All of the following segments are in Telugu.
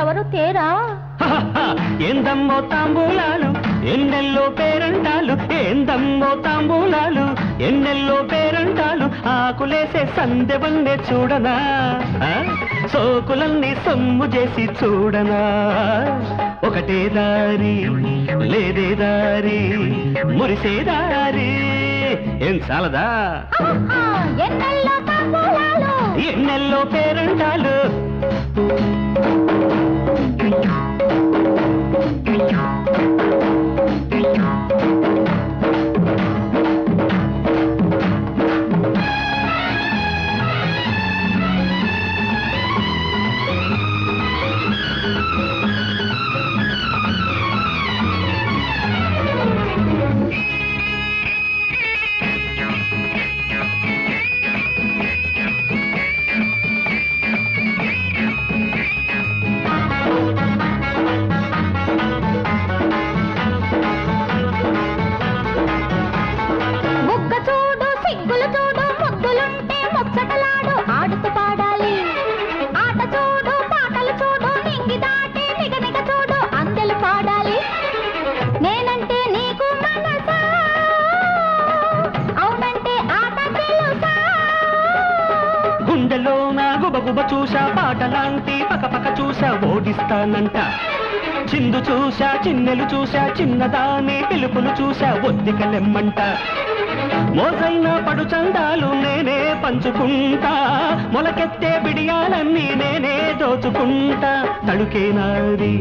ఎవరు తేరా ఏందమ్మో తాంబూలాలు ఎన్నెల్లో పేరంటాలు ఏందమ్మో తాంబూలాలు ఎన్నెల్లో పేరంటాలు ఆకులేసే సందె వందే చూడనా సోకులన్నీ సొమ్ము చేసి చూడనా ఒకటే దారి లేదే దారి మురిసే దారి ఏం చాలదా ఎన్నెల్లో పేరంటాలు గుండెలో నా గుబగుబ చూసా పాటలాంటి పకపక చూసా ఓడిస్తానంట చిందు చూసా చిన్నెలు చూసా చిన్నదాని పిలుపులు చూసా ఒద్దికలెమ్మంట మోసైన పడు చందాలు నేనే పంచుకుంటా మొలకెత్తే బిడియాలన్నీ నేనే దోచుకుంటా తడుకే నాది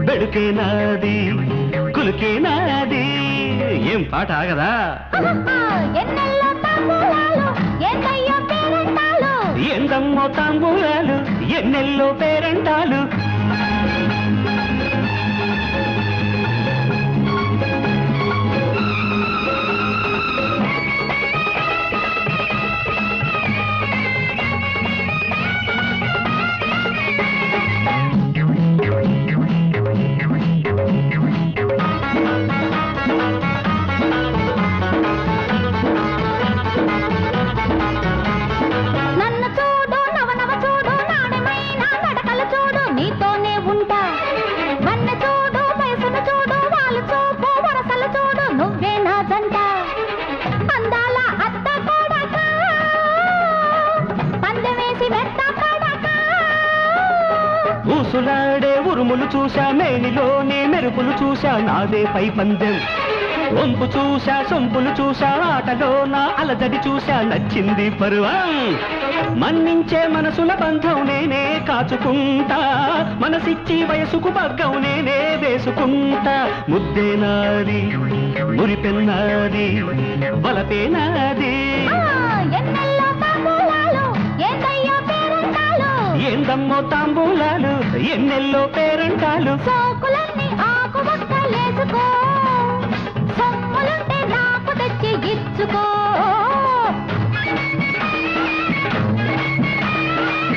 బెడుకే నాది కులుకే నాది ఏం పాట ఆగదా ఏందమ్మో తాంబూలాలు ఎన్నెల్లో పేరంటాలు ఊసులాడే ఉరుములు చూసా మేనిలోని మెరుపులు చూసా నాదే పై పందెం వంపు చూసా సొంపులు చూసా ఆటలో నా అలజడి చూసా నచ్చింది పరువం మన్నించే మనసుల బంధం నేనే కాచుకుంటా మనసిచ్చి వయసుకు బగ్గం నేనే వేసుకుంటా ముద్దే నాది మురిపెన్నాది బలపేనాది ఏందమ్మో తాంబూలాలు ఎన్నెల్లో పేరంటాలు సోకులన్నీ